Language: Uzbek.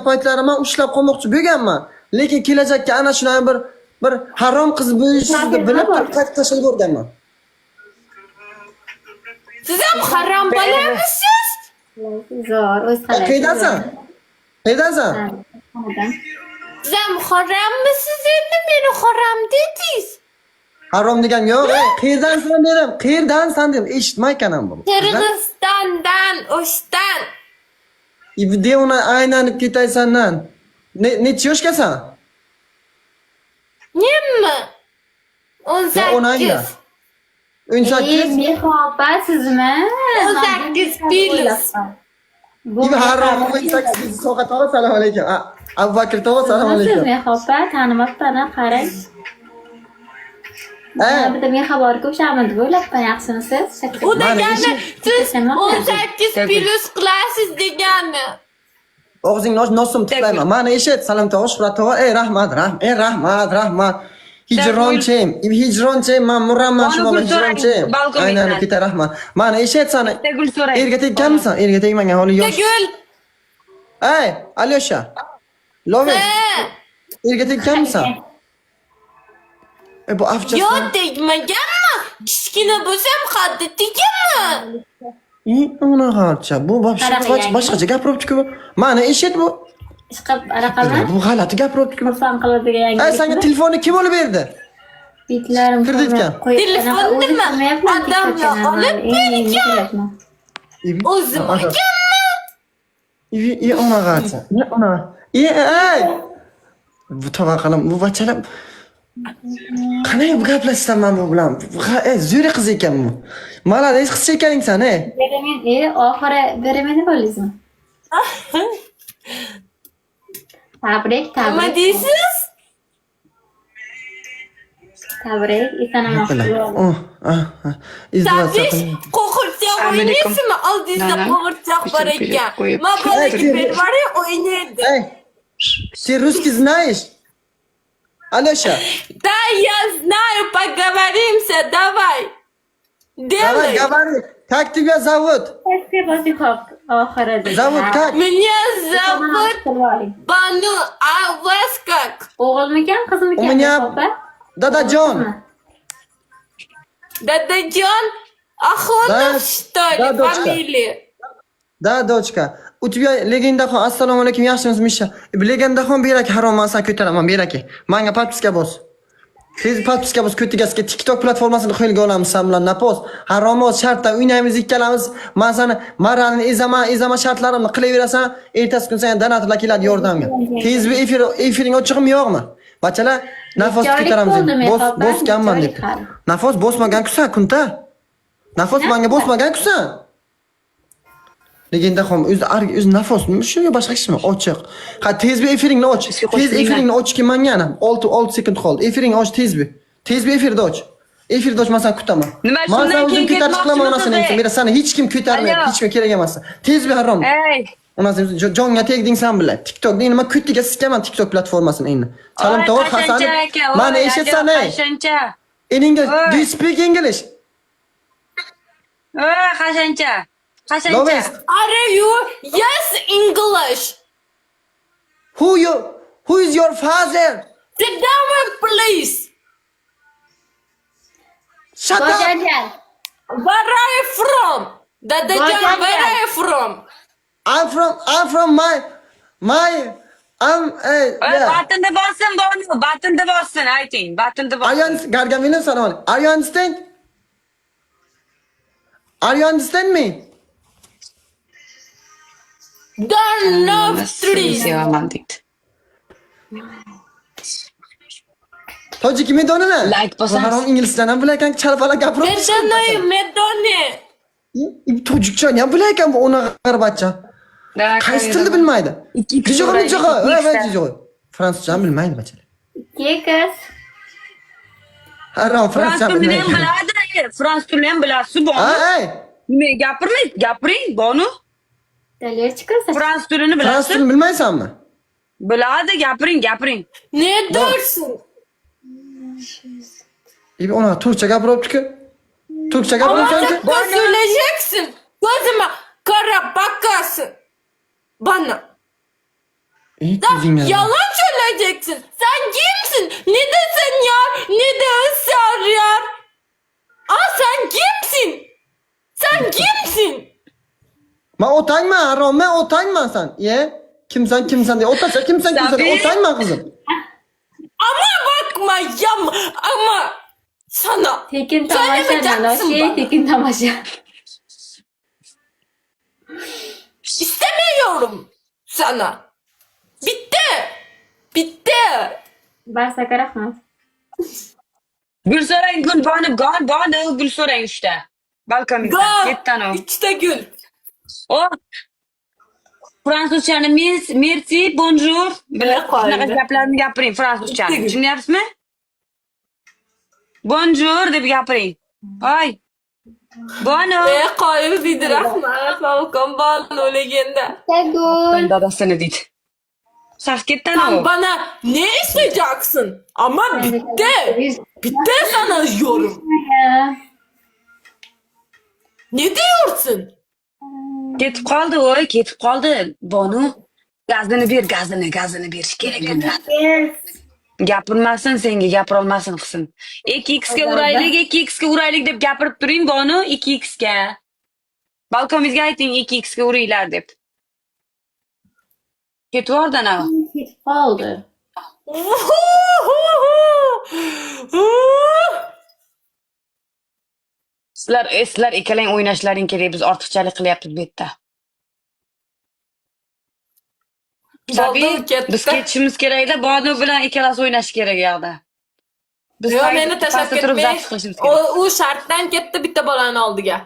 paytlari men ushlab qo'ymoqchi bo'lganman. Lekin kelajakka ana shunday bir harom qiz bo'lishni bilib turib tashlab yuborganman. Siz ham harom bo'lamisiz? Zo'r, o'z qalay. Qaydasan? Qaydasan? Siz ham harommisiz endi meni harom dedingiz? Harom degan yo'q. Qayerdansan dedim. Qayerdansan dedim. Eshitmay ekanman bu. Qirg'izistondan, O'shdan. De uni aylanib ketaysandan. Necha yoshgasan? Nima? 18. 18. Mehopa sizmi? 18 plus. Bu harom 18 soat tog'a salom alaykum. Abu Bakr tog'a salom alaykum. Mehopa tanimabman, qarang. Bitta men xabarga o'xshaman deb o'ylabman, yaxshimisiz? U degani siz 18 plus qilasiz degani. Og'zingni och, nosim tutmayman. Mani eshit, Salom tog'a, Shuhrat tog'a, rahmat. Rahmat. Hijronchem, men murramman shu bola hijronchem. Aynan keta rahmat. Mani eshit sani. Erga tegganmisan? Erga tegmagan holi yo'q. Tegul. Ey, Alyosha. Loves. Erga tegganmisan? Bu afcha. Yo'q, tegmaganmi? Kichkina bo'lsam qaddi tegaman. Ona g'alcha. Bu boshqacha gapiribdi-ku. Mani eshit bu. Chiqib raqamlar. Bu g'alati gapiribdi-ku. Xursand qiladigan yangi. Ey, senga telefonni kim olib berdi? Bitlarim kirditgan. Telefon nima? Odamlar olib bergan. O'zim olganmi? Ona g'alcha. Ona. Ey! Bu tavaqalim, bu bachalar qanday bu gaplashsam bu bilan? Zo'ri qiz ekan bu. Malades qiz ekaning sen, ey. Oxiri beramadi bo'lasizmi? Tabrik. Nima deysiz? Tabrik, isanamoqchi. Tabish, qo'g'irchoq o'ynaysizmi? Oldingizda qo'g'irchoq bor ekan. Men bolaga bermari o'ynaydi. Ey. Ты русский знаешь? Алёша. Да, я знаю, поговоримся, давай. Давай, говори. Как тебя зовут? Зовут как? Меня зовут Бану, а вас как? O'g'ilmikan, qizmikan? У меня Дададжон. Дададжон? Ахонов, что ли, фамилия? Да, дочка. У тебя legendaxon, assalomu alaykum, yaxshimisiz Misha? Legendaxon beraki harom san ko'taraman, beraki. Menga podpiska bos. Tez podpiska bos, ko'tigasiga TikTok platformasini qo'lga olamiz sen bilan. Napos, haromoz shartda o'ynaymiz ikkalamiz. Men seni marani ezaman shartlarimni qilaverasan, ertasi kun sen donatorlar keladi yordamga. Tez bir efiring ochiqmi yo'qmi? Bachalar, nafos ko'taramiz. Bosganman deb. Nafos bosmagan-ku kunta. Nafos menga bosmagan-ku sen. Legendaxon o'z nafosmi shunga boshqa ishmi? Ochiq. Ha, tez bir efiringni och. Tez efiringni ochki menga ham 6 sekund qoldi. Efiringni och tez bir. Tez bir efirni och. Efirni ochmasam kutaman. Nima shundan keyin ketmoqchiman onasini aytdim. Mera seni hech kim ko'tarmaydi, hech kim kerak emas. Tez bir harom. Ey. Onasini jonga tegding sen bilan. TikTok deyni, men kutiga siskaman TikTok platformasini endi. Salom tog'a, Hasan. Mani eshitsan, ey. Qashancha. In English, do you speak English? Qashancha. Loves. Are you? Yes, English. Who is your father? Sit down, please. Shut up. Where are you from? Dadajan, where are you from? I'm from my yeah. Batında bossin bonu. Batında bossin ayting. Batında bossin. Gargamino salom. Are you understand? Are you understand me? Don't know trees. Tojik medonini? Like bosamiz. Harom inglizdan ham bilar ekan, chalpala gapirib. Medoni. Tojikcha ham bilar ekan bu ona g'arbatcha. Qaysi tilni bilmaydi? Jijo'g'i. Fransuzcha ham bilmaydi bachalar. Kekas. Harom fransuzcha bilmaydi. Fransuz tilini ham bilasiz bonu. Ey. Nima gapiring bonu. Dalil chiqarsa. Fransuz tilini bilasiz? Fransuz tilini bilmaysanmi? Biladi, gapiring. Ne dersin? Ona Türkçe gapiribdi-ku. Türkçe gapiribdi. Ama söyleyeceksin. Gözüme kara bakasın. Bana. Yalan söyleyeceksin. Sen kimsin? Ne de sen yar, ne de ısrar yar. Sen kimsin? Sen kimsin? Ma otangma harom, men otangman sen. Ye? Kimsan diye. Otasa kimsan diye. Otangman kızım. Ama bakma ama sana. Tekin tamasha Söylemeyeceksin Naloshi, bana. tekin tamasha. İstemiyorum sana. Bitti. Barsa rahmat. Gül so'rang, gül bonu, gül so'rang 3ta. Balkoningdan. Gal. Yettan o. 3'te gül. O. Fransuzchani merci, bonjour. Bunaqa gaplarni gapiring fransuzchani. Tushunyapsizmi? Bonjour deb gapiring. Voy. Bono. Qoyil deydi rahmat. Balkon banu legenda. Tagul. Dadasini deydi. Saf ketdan Sen o. bana ne isteyeceksin? Ama bitti. Bitti sana yorum. Ne diyorsun? Ketib qoldi. Bonu. Gazini ber, kerak emas. Yes. Gapirmasin senga, gapirolmasin qilsin. 2xga uraylik deb gapirib turing Bonu, 2xga. Balkonimizga ayting 2xga uringlar deb. Ketib oradan ha. Ketib qoldi. Sizlar ikkalang o'ynashlaring kerak, biz ortiqchalik qilyapmiz bu yerda. Tabii, biz ketishimiz kerak-da, Bonu bilan ikkalasi o'ynash kerak u yoqda. Biz Yo, meni tashlab pastda turib ketmay. zapt qilishimiz kerak. U shartdan ketdi bitta bolani oldiga.